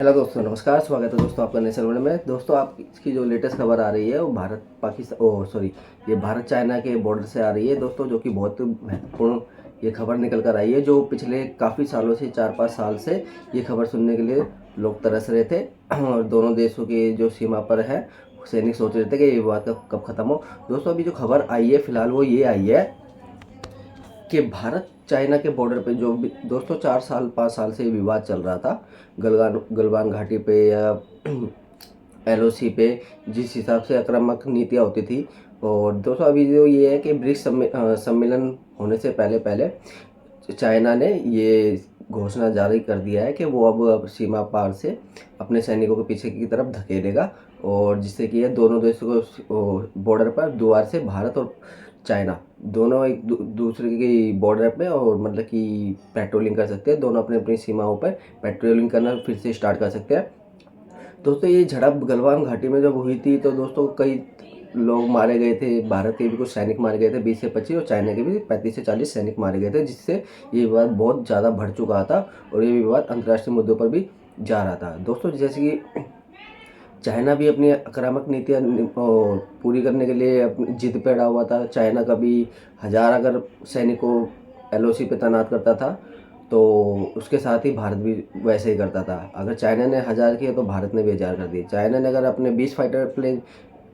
Hello दोस्तों, नमस्कार। स्वागत है दोस्तों आपका नेशन वर्ल्ड में। दोस्तों, आपकी जो लेटेस्ट खबर आ रही है वो भारत पाकिस्तान सॉरी, ये भारत चाइना के बॉर्डर से आ रही है दोस्तों, जो कि बहुत महत्वपूर्ण ये खबर निकल कर आई है। जो पिछले काफ़ी सालों से 4-5 साल से ये खबर सुनने के लिए लोग तरस रहे थे और दोनों देशों की जो सीमा पर है सैनिक सोच रहे थे कि ये विवाद कब ख़त्म हो। दोस्तों, अभी जो खबर आई है फिलहाल वो ये आई है कि भारत चाइना के बॉर्डर पे जो दोस्तों 4-5 साल से विवाद चल रहा था गलवान घाटी पे या एलओसी पे, जिस हिसाब से आक्रामक नीतियाँ होती थी। और दोस्तों, अभी जो ये है कि ब्रिक्स सम्मेलन होने से पहले पहले चाइना ने ये घोषणा जारी कर दिया है कि वो अब सीमा पार से अपने सैनिकों को पीछे की तरफ धकेलेगा, और जिससे कि ये दोनों देशों को बॉर्डर पर द्वार से भारत और चाइना दोनों एक दूसरे की बॉर्डर पे और मतलब कि पेट्रोलिंग कर सकते हैं। दोनों अपनी अपनी सीमाओं पर पेट्रोलिंग करना फिर से स्टार्ट कर सकते हैं। दोस्तों, ये झड़प गलवान घाटी में जब हुई थी तो दोस्तों कई लोग मारे गए थे। भारत के भी कुछ सैनिक मारे गए थे 20 से 25, और चाइना के भी 35 से 40 सैनिक मारे गए थे, जिससे ये विवाद बहुत ज़्यादा बढ़ चुका था और ये विवाद अंतर्राष्ट्रीय मुद्दों पर भी जा रहा था। दोस्तों, जैसे कि चाइना भी अपनी आक्रामक नीतियाँ पूरी करने के लिए अपनी जिद पे अड़ा हुआ था। चाइना का भी 1000 अगर सैनिकों एलओसी पे तैनात करता था तो उसके साथ ही भारत भी वैसे ही करता था। अगर चाइना ने 1000 किए तो भारत ने भी 1000 कर दिए। चाइना ने अगर अपने 20 फाइटर प्लेन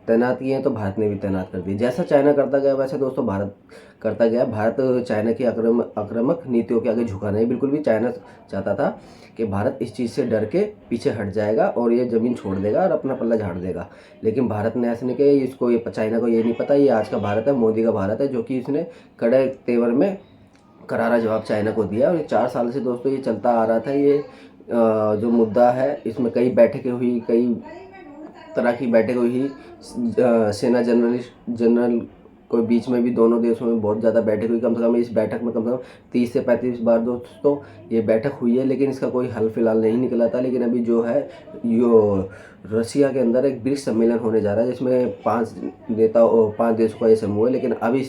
तैनात किए हैं तो भारत ने भी तैनात कर दिए। जैसा चाइना करता गया वैसे दोस्तों भारत करता गया। भारत चाइना की आक्रामक नीतियों के आगे झुका नहीं बिल्कुल भी। चाइना चाहता था कि भारत इस चीज़ से डर के पीछे हट जाएगा और ये ज़मीन छोड़ देगा और अपना पल्ला झाड़ देगा, लेकिन भारत ने ऐसे नहीं किया। इसको ये चाइना को ये नहीं पता ये आज का भारत है, मोदी का भारत है, जो कि इसने कड़े तेवर में करारा जवाब चाइना को दिया। और ये 4 साल से दोस्तों ये चलता आ रहा था। ये जो मुद्दा है इसमें कई बैठकें हुई, कई तरह की बैठकें हुई। सेना जनरल को बीच में भी दोनों देशों में बहुत ज़्यादा बैठक हुई। कम से कम इस बैठक में कम से कम 30 से 35 बार दोस्तों ये बैठक हुई है, लेकिन इसका कोई हल फिलहाल नहीं निकला था। लेकिन अभी जो है यो रसिया के अंदर एक ब्रिक्स सम्मेलन होने जा रहा है, जिसमें 5 देशों का ये समूह है। लेकिन अभी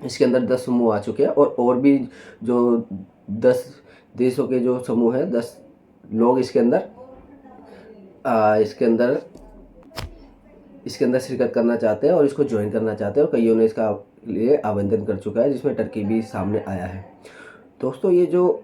इसके अंदर 10 समूह आ चुके हैं और भी जो 10 देशों के जो समूह हैं, 10 लोग इसके अंदर शिरकत करना चाहते हैं और इसको ज्वाइन करना चाहते हैं, और कईयों ने इसका लिए आवेदन कर चुका है, जिसमें टर्की भी सामने आया है। दोस्तों, ये जो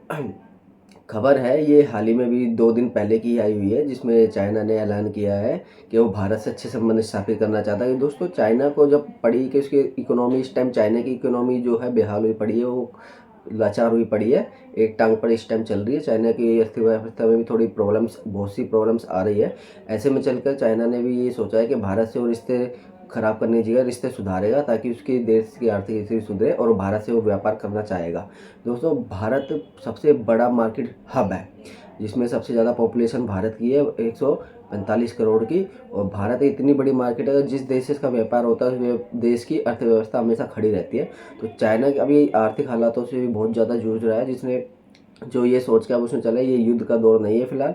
खबर है ये हाल ही में भी 2 दिन पहले की आई हुई है, जिसमें चाइना ने ऐलान किया है कि वो भारत से अच्छे संबंध स्थापित करना चाहता है। दोस्तों, चाइना को जब पड़ी कि उसकी इकोनॉमी इस टाइम चाइना की इकोनॉमी जो है बेहाल हुई पड़ी है, वो लाचार हुई पड़ी है, एक टांग पर इस टाइम चल रही है। चाइना की अर्थव्यवस्था में भी थोड़ी बहुत सी प्रॉब्लम्स आ रही है। ऐसे में चलकर चाइना ने भी ये सोचा है कि भारत से वो रिश्ते ख़राब करने की जगह रिश्ते सुधारेगा, ताकि उसके देश की आर्थिक स्थिति सुधरे और भारत से वो व्यापार करना चाहेगा। दोस्तों, भारत सबसे बड़ा मार्केट हब है, जिसमें सबसे ज़्यादा पॉपुलेशन भारत की है 145 करोड़ की। और भारत इतनी बड़ी मार्केट है, जिस देश से इसका व्यापार होता है उस देश की अर्थव्यवस्था हमेशा खड़ी रहती है। तो चाइना अभी आर्थिक हालातों से भी बहुत ज़्यादा जूझ रहा है, जिसने जो ये सोच के अब उसमें चला ये युद्ध का दौर नहीं है फिलहाल।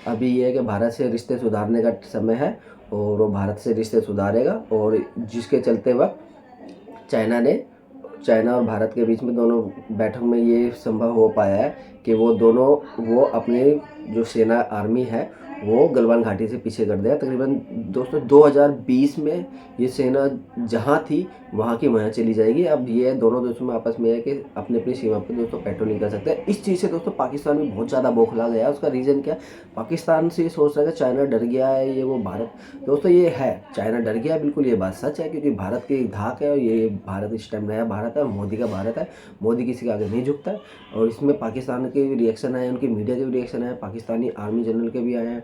अभी ये है कि भारत से रिश्ते सुधारने का समय है और वो भारत से रिश्ते सुधारेगा, और जिसके चलते वक्त चाइना और भारत के बीच में दोनों बैठक में ये संभव हो पाया है कि वो अपनी जो सेना आर्मी है वो गलवान घाटी से पीछे कर दिया। तकरीबन दोस्तों 2020 में ये सेना जहाँ थी वहाँ की वहाँ चली जाएगी। अब ये दोनों देशों में आपस में है कि अपनी अपनी सीमा पर दोस्तों पेट्रोलिंग कर सकते हैं। इस चीज़ से दोस्तों पाकिस्तान भी बहुत ज़्यादा बौखला गया है। उसका रीज़न क्या है? पाकिस्तान से ये सोच रहा है कि चाइना डर गया है, ये वो भारत। दोस्तों, ये है चाइना डर गया है, बिल्कुल ये बात सच है, क्योंकि भारत की धाक है और ये भारत इस टाइम नया भारत है और मोदी का भारत है। मोदी किसी के आगे नहीं झुकता है। और इसमें पाकिस्तान के भी रिएक्शन आए, उनकी मीडिया के भी रिएक्शन आए, पाकिस्तानी आर्मी जनरल के भी आए हैं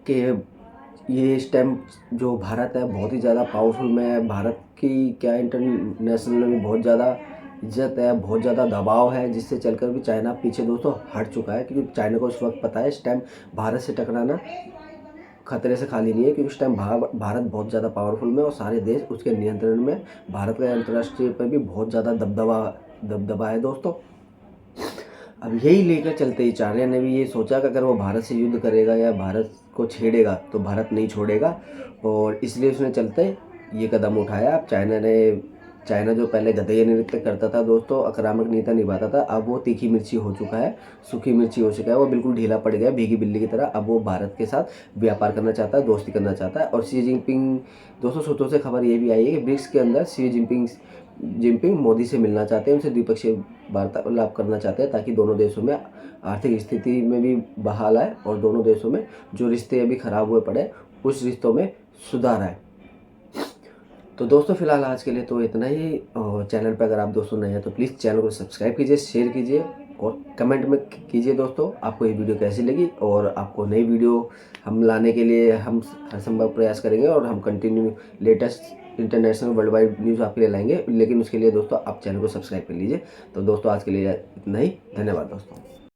कि ये इस टाइम जो भारत है बहुत ही ज़्यादा पावरफुल में है। भारत की क्या इंटरनेशनल में बहुत ज़्यादा इज्जत है, बहुत ज़्यादा दबाव है, जिससे चलकर भी चाइना पीछे दोस्तों हट चुका है। क्योंकि चाइना को इस वक्त पता है इस टाइम भारत से टकराना खतरे से खाली नहीं है, क्योंकि उस टाइम भारत बहुत ज़्यादा पावरफुल में और सारे देश उसके नियंत्रण में। भारत का अंतर्राष्ट्रीय पर भी बहुत ज़्यादा दबदबा है दोस्तों। अब यही लेकर चलते ही चाइना ने भी ये सोचा कि अगर वो भारत से युद्ध करेगा या भारत को छेड़ेगा तो भारत नहीं छोड़ेगा, और इसलिए उसने चलते ये कदम उठाया। अब चाइना जो पहले गधेय नृत्य करता था दोस्तों, आक्रामक नीति निभाता था, अब वो तीखी मिर्ची हो चुका है, सूखी मिर्ची हो चुका है, वो बिल्कुल ढीला पड़ गया भीगी बिल्ली की तरह। अब वो भारत के साथ व्यापार करना चाहता है, दोस्ती करना चाहता है। और शी जिनपिंग दोस्तों, सूत्रों से खबर ये भी आई है कि ब्रिक्स के अंदर शी जिनपिंग मोदी से मिलना चाहते हैं, उनसे द्विपक्षीय वार्तालाप करना चाहते हैं, ताकि दोनों देशों में आर्थिक स्थिति में भी बहाल आए और दोनों देशों में जो रिश्ते अभी खराब हुए पड़े उस रिश्तों में सुधार आए। तो दोस्तों फिलहाल आज के लिए तो इतना ही। और चैनल पर अगर आप दोस्तों नए हैं तो प्लीज़ चैनल को सब्सक्राइब कीजिए, शेयर कीजिए और कमेंट में कीजिए दोस्तों आपको ये वीडियो कैसी लगी। और आपको नई वीडियो हम लाने के लिए हम हर संभव प्रयास करेंगे और हम continue latest international world wide news आपके लिए लाएंगे, लेकिन उसके लिए दोस्तों आप चैनल को सब्सक्राइब कर लीजिए। तो दोस्तों आज के लिए इतना ही, धन्यवाद दोस्तों।